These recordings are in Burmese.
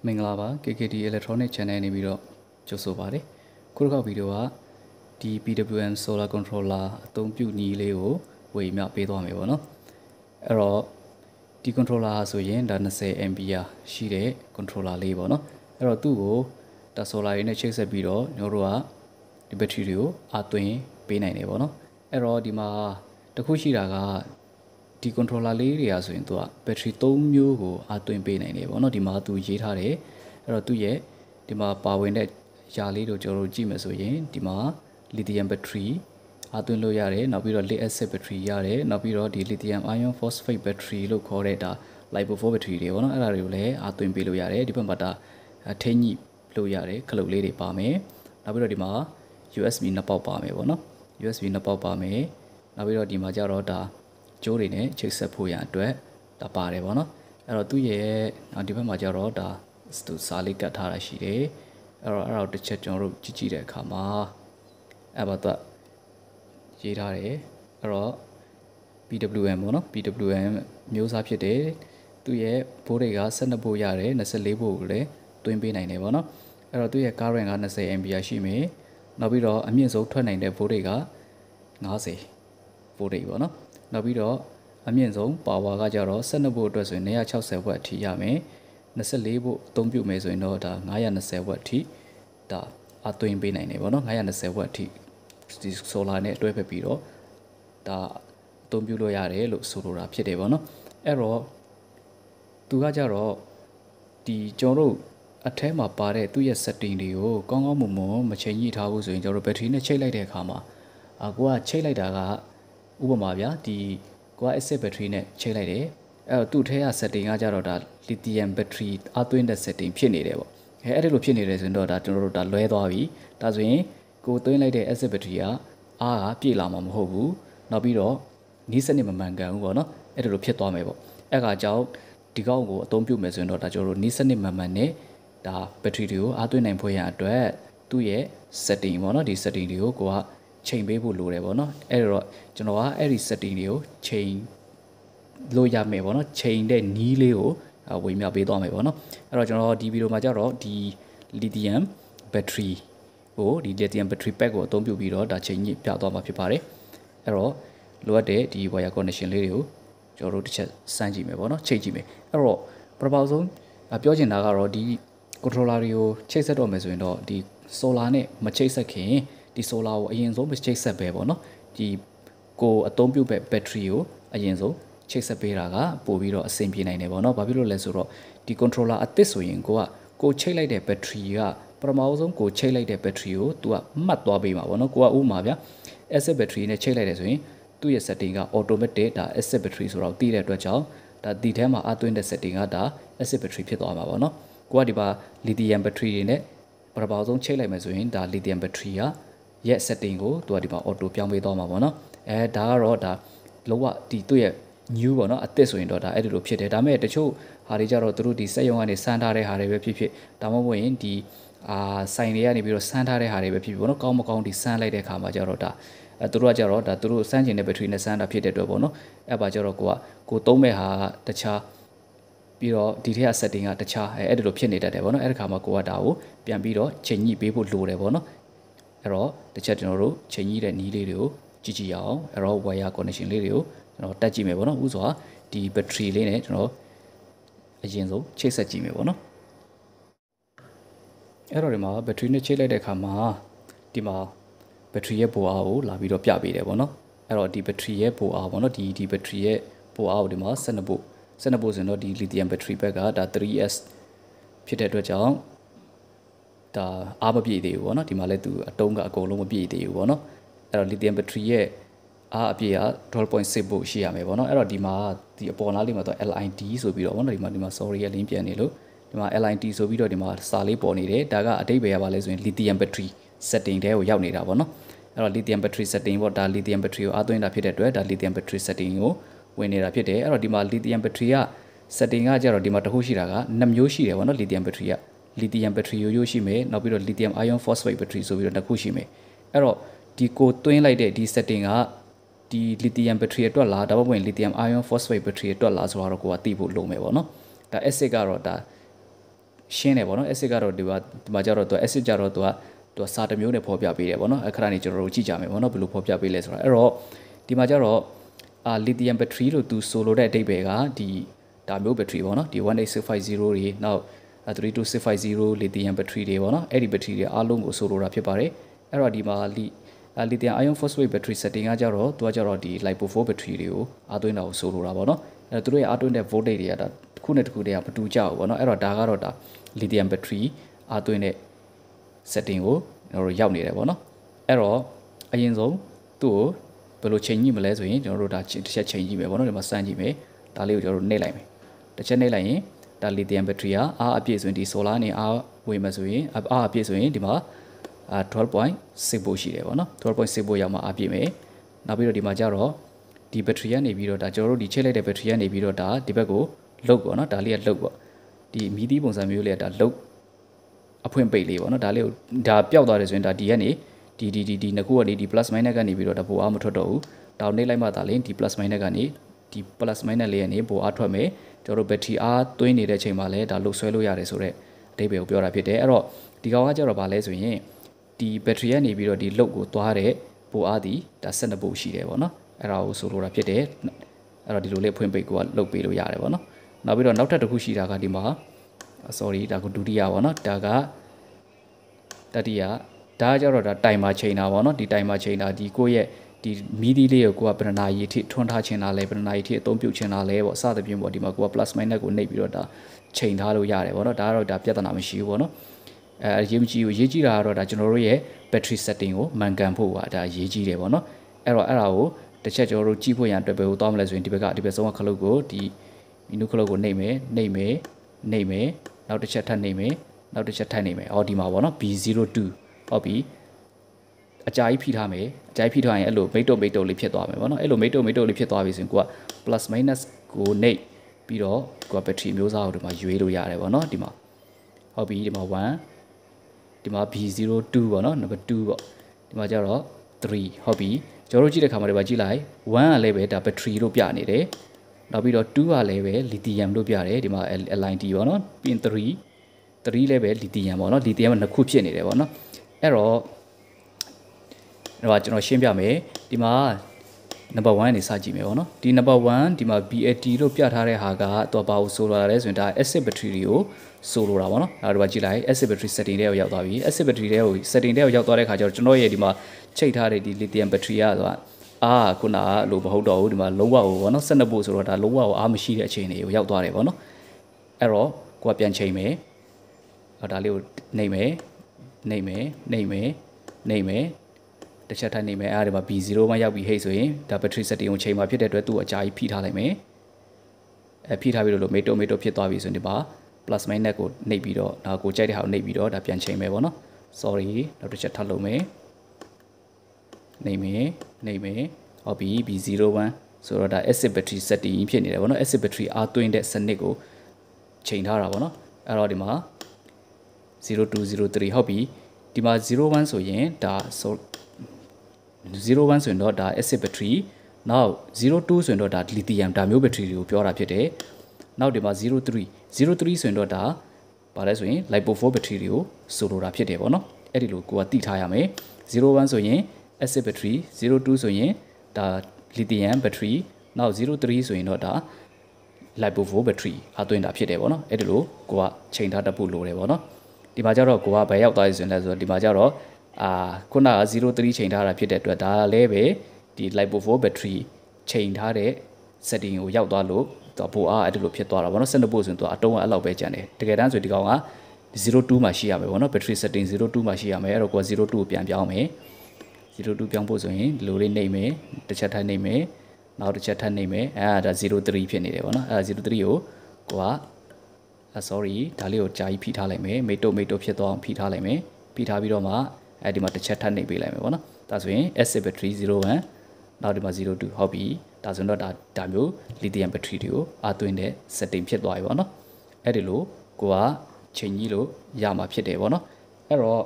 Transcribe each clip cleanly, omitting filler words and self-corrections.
မင်္ဂလာပါ KKD Electronic Channel နေပြီးတော့ကြိုဆိုပါရစေခုတစ်ခေါက်ဗီဒီယိုကဒီ PWM Solar Controller အသုံးပြုနည်းလေးကိုဝေမျှပေးသွားမယ်ပေါ့နော်အဲ့တော့ဒီ controller ဆိုရင်ဒါ20 ampere ရှိတဲ့ controller လေးပေါ့နော်အဲ့တော့သူ့ကိုဒါ solar ရင်းနဲ့ချိတ်ဆက်ပြီးတော့ကျွန်တော်တို့ကဒီ battery တွေကိုအသွင်းပေးနိုင်တယ်ပေါ့နော်အဲ့တော့ဒီမှာတစ်ခုရှိတာကဒီ controller လေးတွေဆိုရင်သူက battery 3မျိုးကိုအသွင်းပေးနိုင်တယ်ပေါ့နော်ဒီမှာသူရေးထားတယ်အဲ့တော့သူ့ရဲ့ဒီမှာပါဝင်တဲ့ຢာလေးတို့ကျွန်တော်တို့ကြည့်မယ်ဆိုရင်ဒီမှာ lithium battery အသွင်းလို့ရတယ်နောက်ပြီးတော့ lead acid battery ရတယ်နောက်ပြီးတော့ဒီ lithium ion phosphate battery လို့ခေါ်တဲ့ဒါ lipo 4 battery တွေပေါ့နော်အဲ့ဒါတွေကိုလည်းအသွင်းပေးလို့ရတယ်ဒီဘက်မှာဒါထိညှိလို့ရတယ်ခလုတ်လေးတွေပါမယ်နောက်ပြီးတော့ဒီမှာ USB နှစ်ပေါက်ပါမယ်ပေါ့နော် USB နှစ်ပေါက်ပါမယ်နောက်ပြီးတော့ဒီမှာကျတော့ဒါကျိုးတွေနဲ့ချိတ်ဆက်ဖို့ရန်အတွက်ဒါပါတယ်ပေါ့နော်အဲ့တော့သူ့ရဲ့ဒီဘက်မှာကျတော့ဒါသူစာလေးကတ်ထားတာရှိတယ်အဲ့တော့တစ်ချက်ကျွန်တော်တို့ကြည့်တဲ့အခါမှာအဲ့ဘာတော့ရေးထားတယ်အဲ့တော့ PWM ပေါ့နော် PWM မျိုးစားဖြစ်တယ်သူ့ရဲ့ဘိုးတွေက12ဘိုးရတယ်24ဘိုးကိုလည်းတွင်းပေးနိုင်တယ်ပေါ့နော်အဲ့တော့သူ့ရဲ့ current က20 ampere ရှိမယ်နောက်ပြီးတော့အမြင့်ဆုံးထွက်နိုင်တဲ့ဘိုးတွေက50ဘိုးတွေပေါ့နော်နောက်ပြီးတော့အမြင့်ဆုံး power ကကြတော့12ဘိုးအတွက်ဆိုရင်260 watt အထိရမယ်24ဘိုးအသုံးပြုမယ်ဆိုရင်တော့ဒါ920 watt အထိဒါအသွင်းပေးနိုင်တယ်ပေါ့နော်920 watt အထိဒီ solar နဲ့တွဲဖက်ပြီးတော့ဒါအသုံးပြုလို့ရတယ်လို့ဆိုလိုတာဖြစ်တယ်ပေါ့နော်အဲ့တော့သူကကြတော့ဒီကျွန်တော်တို့အထဲမှာပါတဲ့သူ့ရဲ့ setting တွေကိုကောင်းကောင်းမွန်မွန်မချိန်ညှိထားဘူးဆိုရင်ကျွန်တော်တို့ battery နဲ့ချိတ်လိုက်တဲ့အခါမှာကိုကချိတ်လိုက်တာကဥပမာဗျာဒီကိုက acid battery နဲ့ချိတ်လိုက်တယ်အဲ့တော့သူ့ထဲက setting ကကြတော့ဒါ lithium battery အသွင်းတဲ့ setting ဖြစ်နေတယ်ပေါ့အဲ့ဒီလိုဖြစ်နေတယ်ဆိုရင်တော့ဒါကျွန်တော်တို့ဒါလွဲသွားပြီဒါဆိုရင်ကိုသွင်းလိုက်တဲ့ acid battery ကအားကပြည့်လာမှာမဟုတ်ဘူးနောက်ပြီးတော့နီးစနစ်မမှန်ကန်ဘူးပေါ့နော်အဲ့ဒါလိုဖြစ်သွားမယ်ပေါ့အဲ့ကကြောင့်ဒီကောက်ကိုအသုံးပြုမယ်ဆိုရင်တော့ဒါကျွန်တော်တို့နီးစနစ်မှန်မှန်နဲ့ဒါ battery တွေကိုအားသွင်းနိုင်ဖို့ရအတွက်သူ့ရဲ့ setting ပေါ့နော်ဒီ setting တွေကိုကိုကချိန်ပေးဖို့လိုတယ်ပေါ့နော်အဲ့တော့ကျွန်တော်ကအဲ့ဒီ setting တွေကိုချိန်လို့ရမယ်ပေါ့နော်ချိန်တဲ့နီးလေးကိုဝေမျှပေးသွားမယ်ပေါ့နော်အဲ့တော့ကျွန်တော်ဒီဗီဒီယိုမှာကျတော့ဒီ lithium battery ကိုဒီ lithium battery pack ကိုအသုံးပြုပြီးတော့ဒါချိန်ညှိပြသွားမှာဖြစ်ပါတယ်အဲ့တော့လိုအပ်တဲ့ဒီ wire connection လေးတွေကိုကျွန်တော်တို့တစ်ချက်စမ်းကြည့်မယ်ပေါ့နော်ချိန်ကြည့်မယ်အဲ့တော့ပထမဆုံးပြောချင်တာကတော့ဒီ controller တွေကိုချိတ်ဆက်တော့မယ်ဆိုရင်တော့ဒီ solar နဲ့မချိတ်ဆက်ခင်ဒီ solar ကိုအရင်ဆုံးမချိတ်ဆက်ပဲပေါ့နော်ဒီကိုအသုံးပြုပဲ battery ကိုအရင်ဆုံးချိတ်ဆက်ပေးတာကပို့ပြီးတော့အဆင်ပြေနိုင်တယ်ပေါ့နော်ဘာဖြစ်လို့လဲဆိုတော့ဒီ controller အသစ်ဆိုရင်ကိုချိတ်လိုက်တဲ့ battery ကပထမဆုံးကိုချိတ်လိုက်တဲ့ battery ကို तू ကမှတ်သွားပေးမှာပေါ့နော်ကိုကဥမာဗျာ acid battery နဲ့ချိတ်လိုက်တယ်ဆိုရင်သူ့ရဲ့ setting က automatic ဒါ acid battery ဆိုတော့တည်တဲ့အတွက်ကြောင့်ဒါဒီထဲမှာအသွင်းတဲ့ setting ကဒါ acid battery ဖြစ်သွားမှာပေါ့နော်ကိုကဒီပါ lithium battery တွေနဲ့ပထမဆုံးချိတ်လိုက်မယ်ဆိုရင်ဒါ lithium battery ကရဲ့ setting ကို तू ကဒီပါ auto ပြောင်းပေးသွားမှာပေါ့နော်ဒါကတော့ဒါလုံးဝဒီသူ့ရဲ့ new ပေါ့နော်အသစ်ဆိုရင်တော့ဒါအဲ့ဒီလိုဖြစ်တယ်ဒါပေမဲ့တချို့ဟာတွေကြတော့သူတို့ဒီစက်ရုံကနေစမ်းထားတဲ့ဟာတွေပဲဖြစ်ဖြစ်ဒါမှမဟုတ်ရင်ဒီဆိုင်တွေကနေပြီးတော့စမ်းထားတဲ့ဟာတွေပဲဖြစ်ဖြစ်ပေါ့နော်ကောင်းမကောင်းဒီစမ်းလိုက်တဲ့အခါမှာကြတော့ဒါသူတို့ကကြတော့ဒါသူတို့စမ်းကျင်တဲ့ battery နဲ့စမ်းတာဖြစ်တဲ့အတွက်ပေါ့နော်အဲ့ပါကြတော့ကိုသုံးမဲ့ဟာတခြားပြီးတော့ဒီထက် setting ကတခြားအဲ့ဒီလိုဖြစ်နေတတ်တယ်ပေါ့နော်အဲ့ဒီခါမှာကိုကဒါကိုပြန်ပြီးတော့ချိန်ညှိပေးဖို့လိုတယ်ပေါ့နော်အဲ့တော့တစ်ချက်ကျွန်တော်တို့ချိန်ညှိတဲ့နည်းလေးတွေကိုကြည့်အောင်အဲ့တော့ wire connection လေးတွေကိုကျွန်တော်တက်ကြည့်မယ်ပေါ့နော်ဥစွာဒီ battery လေးနဲ့ကျွန်တော်အရင်ဆုံးချိတ်ဆက်ကြည့်မယ်ပေါ့နော်အဲ့တော့ဒီမှာ battery နဲ့ချိတ်လိုက်တဲ့အခါမှာဒီမှာ battery ရဲ့ပိုအားကိုလာပြီးတော့ပြပေးတယ်ပေါ့နော်အဲ့တော့ဒီ battery ရဲ့ပိုအားပေါ့နော်ဒီ battery ရဲ့ပိုအားကိုဒီမှာ12ဗို့ဆိုရင်တော့ဒီ lithium battery pack ကဒါ 3S ဖြစ်တဲ့အတွက်ကြောင့်ဒါအားမပြည့်သေးဘူးပေါ့နော်ဒီမှာလည်းသူအတုံးကအကုန်လုံးမပြည့်သေးဘူးပေါ့နော်အဲ့တော့ lithium battery ရဲ့အားအပြည့်က 12.6 volt ရှိရမယ်ပေါ့နော်အဲ့တော့ဒီမှာဒီအပေါ်နားလေးမှာတော့ LID ဆိုပြီးတော့ပေါ့နော်ဒီမှာ sorry ရဲ့ link ပြန်နေလို့ဒီမှာ LID ဆိုပြီးတော့ဒီမှာစာလေးပေါ်နေတယ်ဒါကအဓိပ္ပာယ်ကဘာလဲဆိုရင် lithium battery setting တဲကိုရောက်နေတာပေါ့နော်အဲ့တော့ lithium battery setting ပေါ့ဒါ lithium battery ကိုအားသွင်းတာဖြစ်တဲ့အတွက်ဒါ lithium battery setting ကိုဝင်နေတာဖြစ်တယ်အဲ့တော့ဒီမှာ lithium battery က setting ကကြတော့ဒီမှာတစ်ခုရှိတာက2မျိုးရှိတယ်ပေါ့နော် lithium battery က lithium battery ရိုးရှိမယ်နောက်ပြီးတော့ lithium ion phosphate battery ဆိုပြီးတော့တစ်ခုရှိမယ်အဲ့တော့ဒီကိုသွင်းလိုက်တဲ့ဒီ setting ကဒီ lithium battery အတွက်လားဒါမှမဟုတ် lithium ion phosphate battery အတွက်လားဆိုတော့ကိုကသိဖို့လိုမယ်ပေါ့နော်ဒါ acid ကတော့ဒါ ရှင်းတယ်ပေါ့နော် acid ကတော့ဒီမှာကျတော့သူ acid ကျတော့သူစာတစ်မျိုးနဲ့ဖော်ပြပေးတယ်ပေါ့နော်အခါကနေကျွန်တော်တို့ကြည့်ကြမယ်ပေါ့နော်ဘယ်လိုဖော်ပြပေးလဲဆိုတာအဲ့တော့ဒီမှာကျတော့lithium battery လို့သူဆိုလိုတဲ့အဓိပ္ပာယ်ကဒီဒါမျိုး battery ပေါ့နော်ဒီ18650တွေနောက်32650 lithium battery တွေပေါ့နော်အဲ့ဒီ battery တွေအားလုံးကိုဆိုလိုတာဖြစ်ပါတယ်အဲ့တော့ဒီမှာlithium iron phosphate battery setting ကကြတော့သူကကြတော့ဒီ lipo 4 battery တွေကိုအားသွင်းတာကိုဆိုလိုတာပေါ့နော်အဲ့သူတို့ရဲ့အားသွင်းတဲ့ voltage တွေကဒါတစ်ခုနဲ့တစ်ခုတည်းကမတူကြဘူးပေါ့နော်အဲ့တော့ဒါကတော့ဒါ lithium battery အားသွင်းတဲ့ setting ကိုကျွန်တော်တို့ရောက်နေတယ်ပေါ့နော်အဲ့တော့အရင်ဆုံးသူ့ကိုဘယ်လိုချိန်ကြည့်မလဲဆိုရင်ကျွန်တော်တို့ဒါတစ်ချက်ချိန်ကြည့်မယ်ပေါ့နော်ဒီမှာစမ်းကြည့်မယ်ဒါလေးကိုကျွန်တော်တို့နှိပ်လိုက်မယ်တစ်ချက်နှိပ်လိုက်ရင်ဒါ lithium battery ကအားအပြည့်ဆိုရင်ဒီ solar နဲ့အားဝင်မယ်ဆိုရင်အားအပြည့်ဆိုရင်ဒီမှာ12.6 volt ရှိတယ်ပေါ့နော်12.6 volt ရောက်မှအားပြည့်မယ်နောက်ပြီးတော့ဒီမှာကျတော့ဒီ battery ကနေပြီးတော့ဒါကျွန်တော်တို့ဒီချိန်လိုက်တဲ့ battery ကနေပြီးတော့ဒါဒီဘက်ကိုလုတ်ပေါ့နော်ဒါလေးကလုတ်ပေါ့ဒီမီးသီးပုံစံမျိုးလေးကဒါလုတ်အဖွင့်ပိတ်လေးပေါ့နော်ဒါလေးကိုဒါပျောက်သွားတယ်ဆိုရင်ဒါဒီကနေဒီနှစ်ခုကနေဒီ plus minus ကနေပြီးတော့ဒါပိုအားမထွက်တော့ဘူးဒါကိုနှိပ်လိုက်မှဒါလေးဒီ plus minus ကနေဒီ plus minus လေးကနေပိုအားထွက်မယ်ကျွန်တော်တို့ battery အားသွင်းနေတဲ့အချိန်မှာလည်းဒါလုတ်ဆွဲလို့ရတယ်ဆိုတော့အဓိပ္ပာယ်ကိုပြောတာဖြစ်တယ်အဲ့တော့ဒီကောင်ကကျတော့ဗာလဲဆိုရင်ဒီ battery ကနေပြီးတော့ဒီလုတ်ကိုသွားတဲ့ပိုအားဒီဒါ12 volt ရှိတယ်ပေါ့နော်အဲ့ဒါကိုဆိုလိုတာဖြစ်တယ်အဲ့တော့ဒီလိုလေးဖွင့်ပိတ်ကိုကလုတ်ပေးလို့ရတယ်ပေါ့နော်နောက်ပြီးတော့နောက်ထပ်တစ်ခုရှိတာကဒီမှာ sorry ဒါကဒုတိယပေါ့နော်ဒါကတတိယဒါကြတော့ဒါတိုင်မာချိန်တာပေါ့နော်ဒီတိုင်မာချိန်တာဒီကိုယ့်ရဲ့ဒီမီးသီးလေးကိုကဘယ်နှနာရီထိထွန်းထားချင်တာလဲဘယ်နှနာရီထိအသုံးပြုချင်တာလဲပေါ့စသဖြင့်ပေါ့ဒီမှာကိုက plus minus ကိုနှိပ်ပြီးတော့ဒါချိန်ထားလို့ရတယ်ပေါ့နော်ဒါကတော့ဒါပြဿနာမရှိဘူးပေါ့နော်ရေးမကြည့်ဘူးရေးကြည့်တာကတော့ဒါကျွန်တော်တို့ရဲ့ battery setting ကိုမှန်ကန်ဖို့ကဒါရေးကြည့်တယ်ပေါ့နော်အဲ့တော့အဲ့ဒါကိုတစ်ချက်ကျွန်တော်တို့ကြည့်ဖို့ရန်အတွက်ပဲဟိုသွားမလဲဆိုရင်ဒီဘက်ဆုံးကခလုတ်ကိုဒီမီနူခလုတ်ကိုနှိပ်မယ်နောက်တစ်ချက်ထပ်နှိပ်မယ်နောက်တစ်ချက်ထပ်နှိပ်မယ်အော်ဒီမှာပေါ့နော် B02 ဟုတ်ပြီအကြာကြီးဖိထားမယ်အကြာကြီးဖိထားရင်အဲ့လိုမိတ်တုတ်လေးဖြစ်သွားမယ်ပေါ့နော်အဲ့လိုမိတ်တုတ်လေးဖြစ်သွားပြီဆိုရင်ကိုက plus minus ကိုနှိပ်ပြီးတော့ကိုက battery မျိုးစားကိုဒီမှာရွေးလို့ရတယ်ပေါ့နော်ဒီမှာဟုတ်ပြီဒီမှာ1ဒီမှာ B02 ပေါ့နော် number 2ပေါ့ဒီမှာကျတော့3ဟုတ်ပြီကျွန်တော်တို့ကြည့်တဲ့ခါမှာဒီမှာကြည့်လိုက်1ကလည်းပဲဒါ battery လို့ပြနေတယ်နောက်ပြီးတော့2ကလည်းပဲ lithium လို့ပြတယ်ဒီမှာ LID ပေါ့နော်ပြီးရင်3လည်းပဲ lithium ပေါ့နော် lithium ကနှစ်ခုဖြစ်နေတယ်ပေါ့နော်အဲ့တော့ကျွန်တော်ရှင်းပြမယ်ဒီမှာ number 1နေစကြည့်မယ်ပေါ့နော်ဒီ number 1ဒီမှာ BAT လို့ပြထားတဲ့ဟာကတော့ဘာကိုဆိုလိုတာလဲဆိုရင်ဒါ acid battery တွေကိုဆိုလိုတာပေါ့နော်အဲ့ဒါကြည့်လိုက် acid battery setting တွေကိုရောက်သွားပြီ acid battery တွေကို setting တွေကိုရောက်သွားတဲ့ခါကျတော့ကျွန်တော်ရဲ့ဒီမှာချိတ်ထားတဲ့ဒီ lithium battery ကဆိုတာခုနကလို့မဟုတ်တော့ဘူးဒီမှာလုံးဝကိုပေါ့နော်12 volt ဆိုတော့ဒါလုံးဝကိုအားမရှိတဲ့အခြေအနေကိုရောက်သွားတယ်ပေါ့နော်အဲ့တော့ကိုကပြန်ချိန်မယ်ဒါလေးကိုနှိပ်မယ်တစ်ချက်ထပ်နေမယ်အဲဒီမှာ B0 မှရောက်ပြီဟိတ်ဆိုရင်ဒါ battery setting ကိုချိန်မှာဖြစ်တဲ့အတွက်သူ့အကြာကြီးဖိထားလိုက်မယ်ဖိထားပြီးလို့မေတိုဖြစ်သွားပြီဆိုရင်ဒီမှာ plus minus ကိုနှိပ်ပြီးတော့ဒါကိုကြိုက်တဲ့ဟာကိုနှိပ်ပြီးတော့ဒါပြန်ချိန်မယ်ပေါ့နော် sorry နောက်တစ်ချက်ထပ်လုပ်မယ်နှိပ်မယ်ဟုတ်ပြီ B01 ဆိုတော့ဒါ acid battery setting ဖြစ်နေတယ်ပေါ့နော် acid battery အားသွင်းတဲ့စနစ်ကိုချိန်ထားတာပေါ့နော်အဲ့တော့ဒီမှာ0203ဟုတ်ပြီဒီမှာ01ဆိုရင်ဒါ01ဆိုရင်တော့ဒါ acid battery နောက်02ဆိုရင်တော့ဒါ lithium ဒါမျိုး battery တွေကိုပြောတာဖြစ်တယ်နောက်ဒီမှာ03ဆိုရင်တော့ဒါဘာလဲဆိုရင် lipo 4 battery တွေကိုဆိုလိုတာဖြစ်တယ်ပေါ့နော်အဲ့ဒီလိုကိုကသိထားရမယ်01ဆိုရင် acid battery 02ဆိုရင်ဒါ lithium battery နောက်03ဆိုရင်တော့ဒါ lipo 4 battery အသွင်းတာဖြစ်တယ်ပေါ့နော်အဲ့ဒီလိုကိုကချိန်ထားတတ်ဖို့လိုတယ်ပေါ့နော်ဒီမှာကျတော့ကိုကဘယ်ရောက်သွားပြီဆိုရင်လဲဆိုတော့ဒီမှာကျတော့ခုနက03ချိန်ထားတာဖြစ်တဲ့အတွက်ဒါလည်းပဲဒီ lipo 4 battery ချိန်ထားတဲ့ setting ကိုရောက်သွားလို့သူပိုအားအဲ့ဒီလိုဖြစ်သွားတာပေါ့နော်12 volt ဆိုရင်သူအတုံးအဲ့လောက်ပဲကျန်တယ်တကယ်တမ်းဆိုဒီကောင်က02မှာရှိရမယ်ပေါ့နော် battery setting 02မှာရှိရမယ်အဲ့တော့ကိုက02ကိုပြန်ပြောင်းမယ်02ပြောင်းဖို့ဆိုရင်ဒီလိုလေးနှိပ်မယ်တစ်ချက်ထပ်နှိပ်မယ်နောက်တစ်ချက်ထပ်နှိပ်မယ်ဒါ03ဖြစ်နေတယ်ပေါ့နော်03ကိုကိုကsorry ဒါလေးကိုကြာကြီးဖိထားလိုက်မယ်မိတ်တုတ်ဖြစ်သွားအောင်ဖိထားလိုက်မယ်ဖိထားပြီးတော့မှဒီမှာတစ်ချက်ထပ်နှိပ်ပေးလိုက်မယ်ပေါ့နော်ဒါဆိုရင် acid battery 01နောက်ဒီမှာ02ဟုတ်ပြီဒါဆိုတော့ဒါမျိုး lithium battery တွေကိုအားသွင်းတဲ့ setting ဖြစ်သွားပြီပေါ့နော်အဲ့ဒီလိုကိုကချိန်ကြီးလို့ရမှာဖြစ်တယ်ပေါ့နော်အဲ့တော့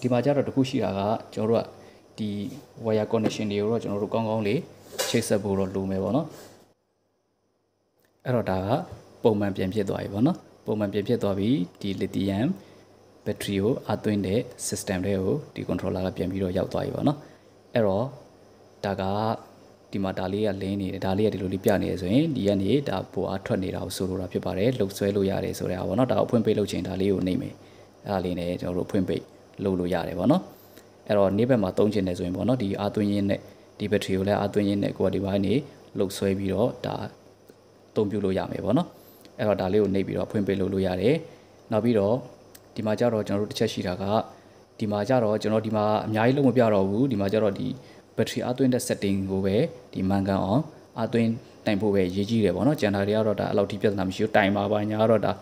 ဒီမှာကျတော့တခုရှိတာကကျွန်တော်တို့ကဒီ wire connection တွေကိုတော့ကျွန်တော်တို့ကောင်းကောင်းလေးချိတ်ဆက်ဖို့တော့လိုမယ်ပေါ့နော်အဲ့တော့ဒါကပုံမှန်ပြန်ဖြစ်သွားပြီပေါ့နော် ပုံမှန်ပြင်ဖြစ်သွားပြီဒီ lithium battery ကိုအသွင်းတဲ့ system တွေကိုဒီ controller ကပြန်ပြီးတော့ရောက်သွားပြီပေါ့နော်အဲ့တော့ဒါကဒီမှာဒါလေးကလင်းနေတယ်ဒါလေးကဒီလိုလေးပြနေရဆိုရင်ဒီကနေဒါပိုအားထွက်နေတာကိုဆိုလိုတာဖြစ်ပါတယ်လှုပ်ဆွဲလို့ရတယ်ဆိုတဲ့ဟာပေါ့နော်ဒါကိုဖွင့်ပိတ်လုပ်ချင်ဒါလေးကိုနှိမ့်မယ်အဲ့ဒါလေးနဲ့ကျွန်တော်တို့ဖွင့်ပိတ်လုပ်လို့ရတယ်ပေါ့နော်အဲ့တော့နေ့ဘက်မှာသုံးချင်တယ်ဆိုရင်ပေါ့နော်ဒီအားသွင်းရင်းနဲ့ဒီ battery ကိုလည်းအားသွင်းရင်းနဲ့ကိုယ်ဒီဘက်ကနေလှုပ်ဆွဲပြီးတော့ဒါအသုံးပြုလို့ရမယ်ပေါ့နော်အဲ့တော့ဒါလေးကိုနှိပ်ပြီးတော့ဖွင့်ပိတ်လုပ်လို့ရတယ်နောက်ပြီးတော့ဒီမှာကြတော့ကျွန်တော်တို့တစ်ချက်ရှိတာကဒီမှာကြတော့ကျွန်တော်ဒီမှာအများကြီးလုံးမပြတော့ဘူးဒီမှာကြတော့ဒီ battery အားသွင်းတဲ့ setting ကိုပဲဒီမှန်ကန်အောင်အားသွင်းတိုင်ဖို့ပဲရေးကြည့်တယ်ပေါ့နော်ကျန်တာတွေကတော့ဒါအဲ့လောက်ထိပြဿနာမရှိဘူးတိုင်ပါညာတော့ဒါ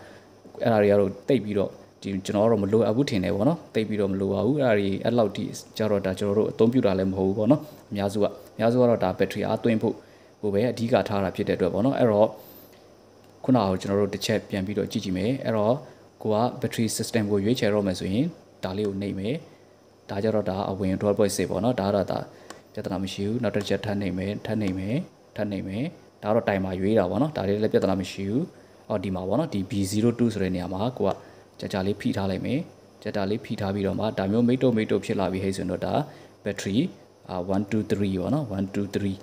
အဲ့ဒါတွေကတော့တိတ်ပြီးတော့ဒီကျွန်တော်ကတော့မလိုအပ်ဘူးထင်တယ်ပေါ့နော်တိတ်ပြီးတော့မလိုပါဘူးအဲ့ဒါတွေအဲ့လောက်ထိကြတော့ဒါကျွန်တော်တို့အသုံးပြုတာလည်းမဟုတ်ဘူးပေါ့နော်အများစုကတော့ဒါ battery အားသွင်းဖို့ဟိုပဲအဓိကထားတာဖြစ်တဲ့အတွက်ပေါ့နော်အဲ့တော့ခုနကကျွန်တော်တို့တစ်ချက်ပြန်ပြီးတော့ကြည့်ကြည့်မယ်အဲ့တော့ကိုက battery system ကိုရွေးချယ်တော့မယ်ဆိုရင်ဒါလေးကိုနှိပ်မယ်ဒါကြတော့ဒါအဝင် 12.6 ပေါ့နော်ဒါကတော့ဒါပြဿနာမရှိဘူးနောက်တစ်ချက်ထပ်နှိပ်မယ်ဒါတော့တိုင်မှာရွေးတာပေါ့နော်ဒါလေးလည်းပြဿနာမရှိဘူးအော်ဒီမှာပေါ့နော်ဒီ B02 ဆိုတဲ့နေရာမှာကိုကကြာလေးဖိထားလိုက်မယ်ကြာလေးဖိထားပြီးတော့မှဒါမျိုးမိတ်တုဖြစ်လာပြီဟဲ့ဆိုတော့ဒါ battery 1 2 3ပေါ့နော်1 2 3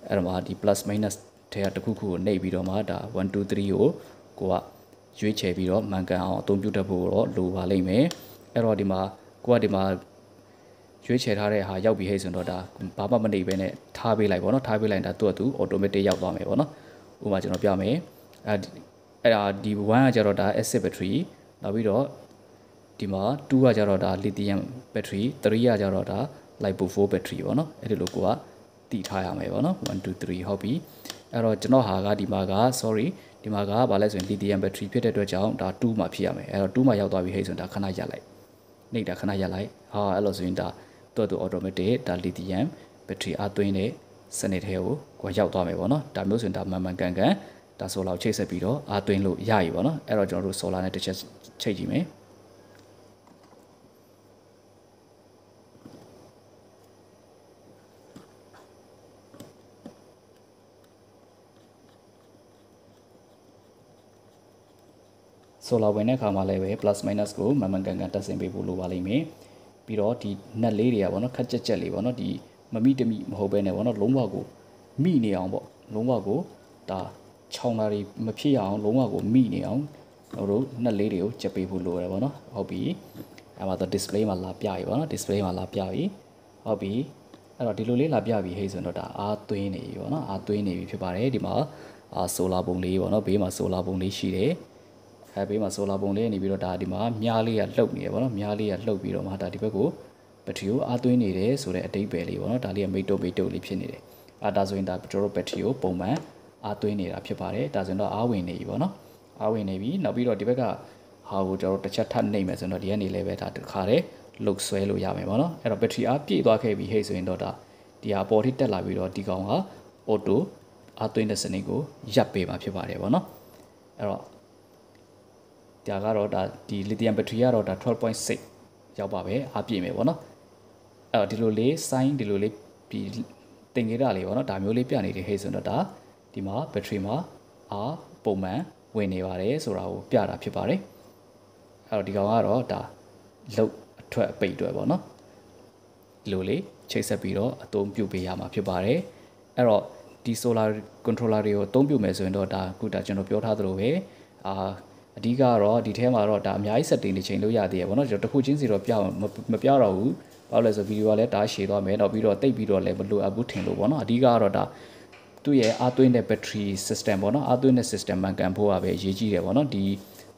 အဲ့တော့မှဒီ plus minus ထဲကတစ်ခုခုကိုနှိပ်ပြီးတော့မှဒါ1 2 3ကိုကရွေးချယ်ပြီးတော့မှန်ကန်အောင်အသုံးပြုတတ်ဖို့တော့လိုပါလိမ့်မယ်အဲ့တော့ဒီမှာကိုကဒီမှာရွေးချယ်ထားတဲ့ဟာရောက်ပြီဟဲ့ဆိုတော့ဒါဘာမှမနေဘဲနဲ့ထားပေးလိုက်ပေါ့နော်ထားပေးလိုက်တာသူ့အတူ automatic ရောက်သွားမယ်ပေါ့နော်ဥပမာကျွန်တော်ပြမယ်အဲ့ဒါဒီ1ကကြတော့ဒါ acid battery နောက်ပြီးတော့ဒီမှာ2ကကြတော့ဒါ lithium battery 3ကကြတော့ဒါ lipo 4 battery ပေါ့နော်အဲ့ဒီလိုကိုကတည်ထားရမယ်ပေါ့နော်1 2 3ဟုတ်ပြီအဲ့တော့ကျွန်တော်ဟာကဒီမှာက sorry ဒီမှာကဘာလဲဆိုရင် lithium battery ဖြစ်တဲ့အတွက်ကြောင့်ဒါ2မှာဖြစ်ရမယ်အဲ့တော့2မှာရောက်သွားပြီဟဲ့ဆိုရင်ဒါခဏရပ်လိုက်နှိပ်တာခဏရပ်လိုက်ဟာအဲ့လိုဆိုရင်ဒါသူ့အတူ automatic ဒါ lithium battery အားသွင်းတဲ့စနစ်ထဲကိုရောက်သွားမယ်ပေါ့နော်ဒါမျိုးဆိုရင်ဒါမှန်ကန်ဒါ solar ချိတ်ဆက်ပြီးတော့အားသွင်းလို့ရပြီပေါ့နော်အဲ့တော့ကျွန်တော်တို့ solar နဲ့တစ်ချက်ချိတ်ကြည့်မယ်solar ဝင်တဲ့အခါမှာလည်းပဲ plus minus ကိုမှန်ကန်တက်ဆင်ပေးဖို့လိုပါလိမ့်မယ်ပြီးတော့ဒီ net လေးတွေကပေါ့နော်ခက်ကြက်လေးပေါ့နော်ဒီမမိတမိမဟုတ်ဘဲနဲ့ပေါ့နော်လုံးဝကိုမိနေအောင်ပေါ့လုံးဝကိုဒါခြောင်တာတွေမဖြစ်ရအောင်လုံးဝကိုမိနေအောင်တို့ net လေးတွေကိုချက်ပေးဖို့လိုရတယ်ပေါ့နော်ဟုတ်ပြီအဲ့မှာတော့ display မှာလာပြပြီပေါ့နော် display မှာလာပြပြီဟုတ်ပြီအဲ့တော့ဒီလိုလေးလာပြပြီဟဲ့ဆိုတော့ဒါအားသွင်းနေပြီပေါ့နော်အားသွင်းနေပြီဖြစ်ပါတယ်ဒီမှာsolar ပုံလေးပေါ့နော်ဘေးမှာ solar ပုံလေးရှိတယ်ဘေးမှာ solar ပုံလေးနေပြီးတော့ဒါဒီမှာမြားလေးကလှုပ်နေရပေါ့နော်မြားလေးကလှုပ်ပြီးတော့မှဒါဒီဘက်ကိုဘက်ထရီကိုအားသွင်းနေတယ်ဆိုတဲ့အတိတ်ပဲလေးပေါ့နော်ဒါလေးကမိတ်တုတ်လေးဖြစ်နေတယ်ဒါဆိုရင်ဒါကျွန်တော်တို့ဘက်ထရီကိုပုံမှန်အားသွင်းနေတာဖြစ်ပါတယ်ဒါဆိုရင်တော့အားဝင်နေပြီပေါ့နော်အားဝင်နေပြီနောက်ပြီးတော့ဒီဘက်ကဟာကိုကျွန်တော်တို့တစ်ချက်ထပ်နှိပ်မယ်ဆိုတော့ဒီကနေလည်းပဲဒါတစ်ခါတည်းလုတ်ဆွဲလို့ရမယ်ပေါ့နော်အဲ့တော့ဘက်ထရီအားပြည့်သွားခဲ့ပြီဟဲ့ဆိုရင်တော့ဒါဒီဟာပေါ်ထိတက်လာပြီးတော့ဒီကောင်က auto အားသွင်းတဲ့စနစ်ကိုရပ်ပေးမှာဖြစ်ပါတယ်ပေါ့နော်အဲ့တော့ဒါကတော့ဒါဒီ lithium battery ကတော့ဒါ 12.6 ရောက်ပါပဲအားပြည့်မယ်ပေါ့နော်အဲ့တော့ဒီလိုလေး sign ဒီလိုလေးပြီးတင်ကြတာလေးပေါ့နော်ဒါမျိုးလေးပြနေတယ်ဟဲ့ဆိုတော့ဒါဒီမှာ battery မှာအားပုံမှန်ဝင်နေပါတယ်ဆိုတာကိုပြတာဖြစ်ပါတယ်အဲ့တော့ဒီကောင်ကတော့ဒါလုတ်အထွက်အပိတ်တွေပေါ့နော်ဒီလိုလေးချိတ်ဆက်ပြီးတော့အသုံးပြုပေးရမှာဖြစ်ပါတယ်အဲ့တော့ဒီ solar controller တွေကိုအသုံးပြုမယ်ဆိုရင်တော့ဒါအခုဒါကျွန်တော်ပြောထားသလိုပဲအဓိကတော့ဒီထဲမှာတော့ဒါအများကြီး setting တွေချိန်လို့ရသေးရပေါ့နော်ကျွန်တော်တစ်ခုချင်းစီတော့မပြတော့ဘူးဘာလို့လဲဆိုဗီဒီယိုကလည်းဒါရှည်သွားမယ်နောက်ပြီးတော့တိတ်ပြီးတော့လည်းမလိုအပ်ဘူးထင်လို့ပေါ့နော်အဓိကတော့ဒါသူ့ရဲ့အားသွင်းတဲ့ battery system ပေါ့နော်အားသွင်းတဲ့ system မှန်ကန်ဖို့ကပဲအရေးကြီးတယ်ပေါ့နော်ဒ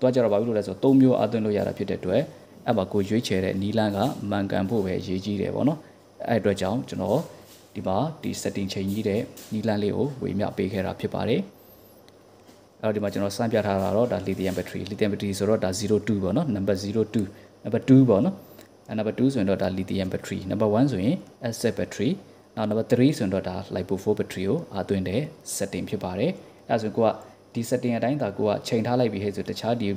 ီတော့ကြတော့ဘာဖြစ်လို့လဲဆိုတော့၃မျိုးအားသွင်းလို့ရတာဖြစ်တဲ့အတွက်အဲ့မှာကိုရွေးချယ်တဲ့နီးလန်းကမှန်ကန်ဖို့ပဲအရေးကြီးတယ်ပေါ့နော်အဲ့အတွက်ကြောင့်ကျွန်တော်ဒီမှာဒီ setting ချိန်ကြီးတဲ့နီးလန်းလေးကိုဝေမျှပေးခဲ့တာဖြစ်ပါတယ်အဲ့တော့ဒီမှာကျွန်တော်စမ်းပြထားတာတော့ဒါ lithium battery ဆိုတော့ဒါ02ပေါ့နော် number 2 ပေါ့နော်number 2ဆိုရင်တော့ဒါ lithium battery number 1ဆိုရင် acid battery နောက် number 3ဆိုရင်တော့ဒါ lipo 4 battery ကိုအားသွင်းတဲ့ setting ဖြစ်ပါတယ်အဲ့ဒါဆိုကိုကဒီ setting အတိုင်းဒါကိုကချိန်ထားလိုက်ပြီဟဲ့ဆိုတခြားဒီ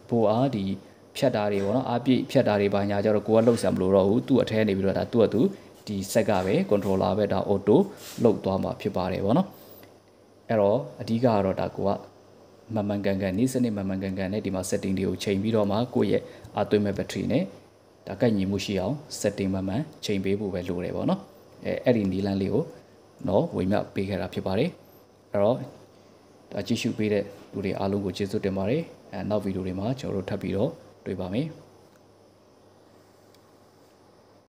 ဘိုးအားဒီဖြတ်တာတွေပေါ့နော်အားပြည့်ဖြတ်တာတွေဘာညာကြတော့ကိုကလှုပ်ဆံမလို့တော့ဘူးသူ့အထဲနေပြီးတော့ဒါသူ့အတူဒီဆက်ကပဲ controller ပဲဒါ auto လှုပ်သွားမှာဖြစ်ပါတယ်ပေါ့နော်အဲ့တော့အဓိကကတော့ဒါကိုက မှန်မှန်ကန်ကန်နေ့စနစ်မှန်မှန်ကန်ကန်နဲ့ဒီမှာ setting တွေကိုချိန်ပြီးတော့မှကိုယ့်ရဲ့အားသွင်းမဲ့ battery နဲ့ဒါကိုက်ညီမှုရှိအောင် setting မှန်မှန်ချိန်ပေးဖို့ပဲလိုတယ်ပေါ့နော်အဲ့ဒီနည်းလမ်းလေးကိုတော့ဝေမျှပေးခဲ့တာဖြစ်ပါတယ်အဲ့တော့ဒါကြည့်ရှုပေးတဲ့လူတွေအားလုံးကိုကျေးဇူးတင်ပါတယ်နောက်ဗီဒီယိုတွေမှာကျွန်တော်တို့ထပ်ပြီးတော့တွေ့ပါမယ်